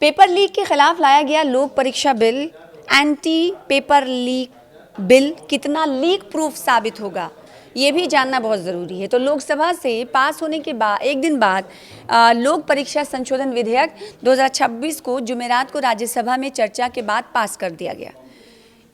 Paper leak के खिलाफ लाया गया लोक परीक्षा bill, anti paper leak bill कितना लीक प्रूफ साबित होगा, ये भी जानना बहुत ज़रूरी है। तो लोकसभा से पास होने के बाद एक दिन बाद लोक परीक्षा संशोधन विधेयक 2026 को जुमेरात को राज्यसभा में चर्चा के बाद पास कर दिया गया।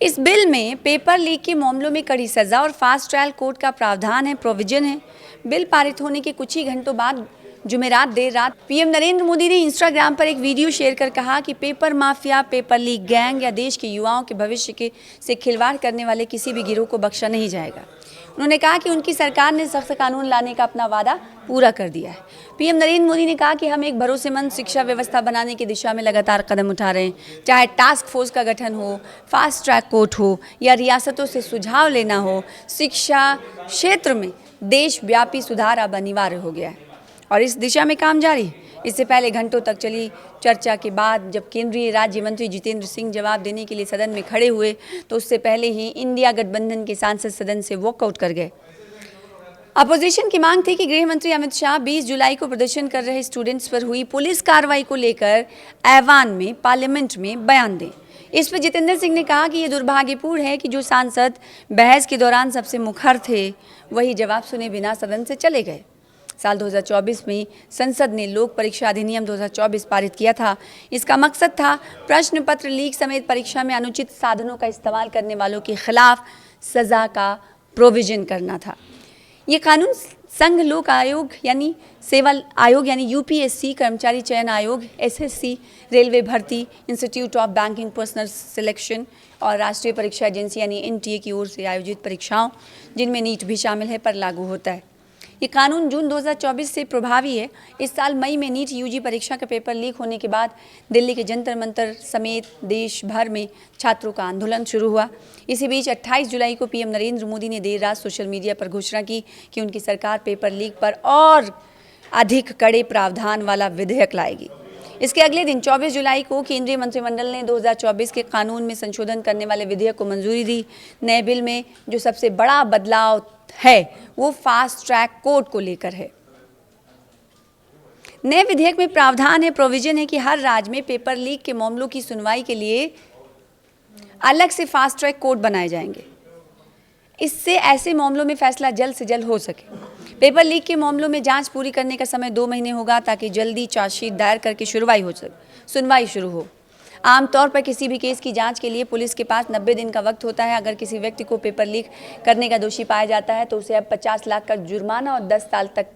इस बिल में पेपर लीक के मामलों में कड़ी सज़ा और फास्ट ट्रायल कोर्ट का प्रावधान है, प्रोविजन है। बिल पारित होने के कुछ ही घंटों बाद जुमेरात देर रात पीएम नरेंद्र मोदी ने इंस्टाग्राम पर एक वीडियो शेयर कर कहा कि paper mafia, paper leak gang या देश के युवाओं के भविष्य से खिलवाड़ करने वाले किसी भी गिरोह को बख्शा नहीं जाएगा। उन्होंने कहा कि उनकी सरकार ने सख्त कानून लाने का अपना वादा पूरा कर दिया है। पीएम नरेंद्र मोदी ने कहा कि हम एक भरोसेमंद शिक्षा व्यवस्था बनाने की दिशा में लगातार कदम उठा रहे हैं। चाहे टास्क फोर्स का गठन हो, फास्ट ट्रैक कोर्ट हो या रियासतों से सुझाव लेना हो, शिक्षा क्षेत्र में देशव्यापी सुधार अब अनिवार्य हो गया है और इस दिशा में काम जारी है। इससे पहले घंटों तक चली चर्चा के बाद जब केंद्रीय राज्य मंत्री जितेंद्र सिंह जवाब देने के लिए सदन में खड़े हुए तो उससे पहले ही इंडिया गठबंधन के सांसद सदन से वॉकआउट कर गए। अपोजिशन की मांग थी कि गृह मंत्री अमित शाह 20 जुलाई को प्रदर्शन कर रहे स्टूडेंट्स पर हुई पुलिस कार्रवाई को लेकर ऐवान में, पार्लियामेंट में बयान दें। इस पर जितेंद्र सिंह ने कहा कि ये दुर्भाग्यपूर्ण है कि जो सांसद बहस के दौरान सबसे मुखर थे वही जवाब सुने बिना सदन से चले गए। साल 2024 में संसद ने लोक परीक्षा अधिनियम 2024 पारित किया था। इसका मकसद था प्रश्न पत्र लीक समेत परीक्षा में अनुचित साधनों का इस्तेमाल करने वालों के खिलाफ सज़ा का प्रोविजन करना था। ये कानून संघ लोक आयोग यानी सेवा आयोग यानी यूपीएससी, कर्मचारी चयन आयोग, एसएससी, रेलवे भर्ती, institute of banking personal selection और राष्ट्रीय परीक्षा एजेंसी यानी एनटीए की ओर से आयोजित परीक्षाओं, जिनमें नीट भी शामिल है, पर लागू होता है। ये कानून जून 2024 से प्रभावी है। इस साल मई में नीट यूजी परीक्षा का पेपर लीक होने के बाद दिल्ली के जंतर मंतर समेत देश भर में छात्रों का आंदोलन शुरू हुआ। इसी बीच 28 जुलाई को पीएम नरेंद्र मोदी ने देर रात सोशल मीडिया पर घोषणा की कि उनकी सरकार पेपर लीक पर और अधिक कड़े प्रावधान वाला विधेयक लाएगी। इसके अगले दिन 24 जुलाई को केंद्रीय मंत्रिमंडल ने 2024 के कानून में संशोधन करने वाले विधेयक को मंजूरी दी। नए बिल में जो सबसे बड़ा बदलाव है वो फास्ट ट्रैक कोर्ट को लेकर है। नए विधेयक में प्रावधान है, प्रोविजन है कि हर राज्य में पेपर लीक के मामलों की सुनवाई के लिए अलग से फास्ट ट्रैक कोर्ट बनाए जाएंगे। इससे ऐसे मामलों में फैसला जल्द से जल्द हो सके। पेपर लीक के मामलों में जांच पूरी करने का समय 2 महीने होगा ताकि जल्दी चार्जशीट दायर करके सुनवाई शुरू हो। आमतौर पर किसी भी केस की जांच के लिए पुलिस के पास 90 दिन का वक्त होता है। अगर किसी व्यक्ति को पेपर लीक करने का दोषी पाया जाता है तो उसे अब 50 लाख का जुर्माना और 10 साल तक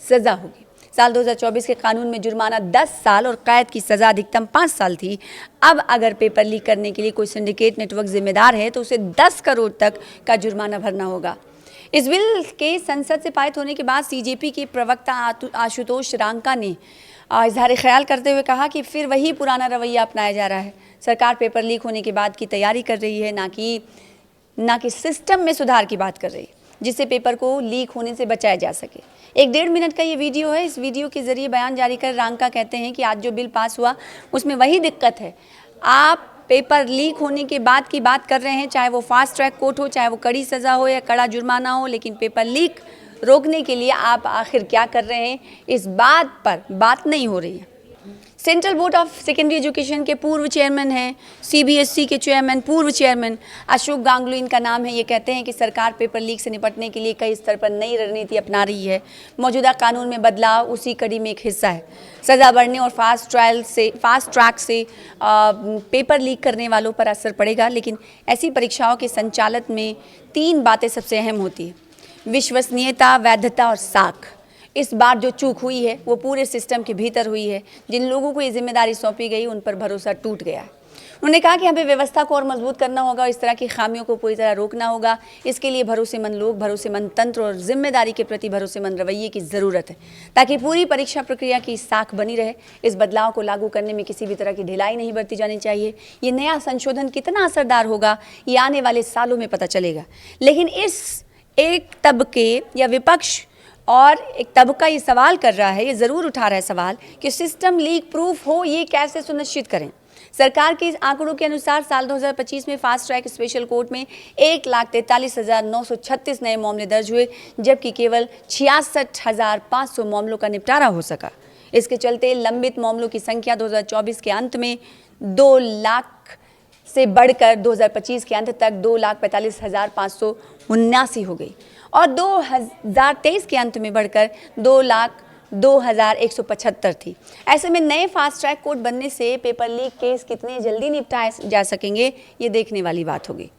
सजा होगी। साल 2024 के कानून में जुर्माना 10 साल और कैद की सजा अधिकतम 5 साल थी। अब अगर पेपर लीक करने के लिए कोई सिंडिकेट नेटवर्क जिम्मेदार है तो उसे 10 करोड़ तक का जुर्माना भरना होगा। इस बिल के संसद से पारित होने के बाद सीजेपी के प्रवक्ता आशुतोष रांका ने इजहार ख्याल करते हुए कहा कि फिर वही पुराना रवैया अपनाया जा रहा है। सरकार पेपर लीक होने के बाद की तैयारी कर रही है, ना कि सिस्टम में सुधार की बात कर रही है जिससे पेपर को लीक होने से बचाया जा सके। 1-1.5 मिनट का ये वीडियो है। इस वीडियो के जरिए बयान जारी कर रांका कहते हैं कि आज जो बिल पास हुआ उसमें वही दिक्कत है। आप पेपर लीक होने के बाद की बात कर रहे हैं, चाहे वो फास्ट ट्रैक कोर्ट हो, चाहे वो कड़ी सज़ा हो या कड़ा जुर्माना हो, लेकिन पेपर लीक रोकने के लिए आप आखिर क्या कर रहे हैं, इस बात पर बात नहीं हो रही है। Central board of secondary education के पूर्व चेयरमैन हैं, सीबीएसई के चेयरमैन, पूर्व चेयरमैन अशोक गांगुली इनका नाम है। ये कहते हैं कि सरकार पेपर लीक से निपटने के लिए कई स्तर पर नई रणनीति अपना रही है। मौजूदा कानून में बदलाव उसी कड़ी में एक हिस्सा है। सज़ा बढ़ने और फास्ट ट्रैक से पेपर लीक करने वालों पर असर पड़ेगा, लेकिन ऐसी परीक्षाओं के संचालन में 3 बातें सबसे अहम होती है: विश्वसनीयता, वैधता और साख। इस बार जो चूक हुई है वो पूरे सिस्टम के भीतर हुई है। जिन लोगों को ये जिम्मेदारी सौंपी गई उन पर भरोसा टूट गया है। उन्होंने कहा कि हमें व्यवस्था को और मजबूत करना होगा और इस तरह की खामियों को पूरी तरह रोकना होगा। इसके लिए भरोसेमंद लोग, भरोसेमंद तंत्र और जिम्मेदारी के प्रति भरोसेमंद रवैये की ज़रूरत है ताकि पूरी परीक्षा प्रक्रिया की साख बनी रहे। इस बदलाव को लागू करने में किसी भी तरह की ढिलाई नहीं बरती जानी चाहिए। ये नया संशोधन कितना असरदार होगा ये आने वाले सालों में पता चलेगा। लेकिन इस एक तबके या विपक्ष और एक तबका ये सवाल कर रहा है, ये ज़रूर उठा रहा है सवाल कि सिस्टम लीक प्रूफ हो, ये कैसे सुनिश्चित करें। सरकार के इस आंकड़ों के अनुसार साल 2025 में फास्ट ट्रैक स्पेशल कोर्ट में 1,43,936 नए मामले दर्ज हुए, जबकि केवल 66,500 मामलों का निपटारा हो सका। इसके चलते लंबित मामलों की संख्या 2024 के अंत में 2 लाख से बढ़कर 2025 के अंत तक 2,45,579 हो गई और 2023 के अंत में बढ़कर 2,02,175 थी। ऐसे में नए फास्ट ट्रैक कोर्ट बनने से पेपर लीक केस कितने जल्दी निपटाए जा सकेंगे, ये देखने वाली बात होगी।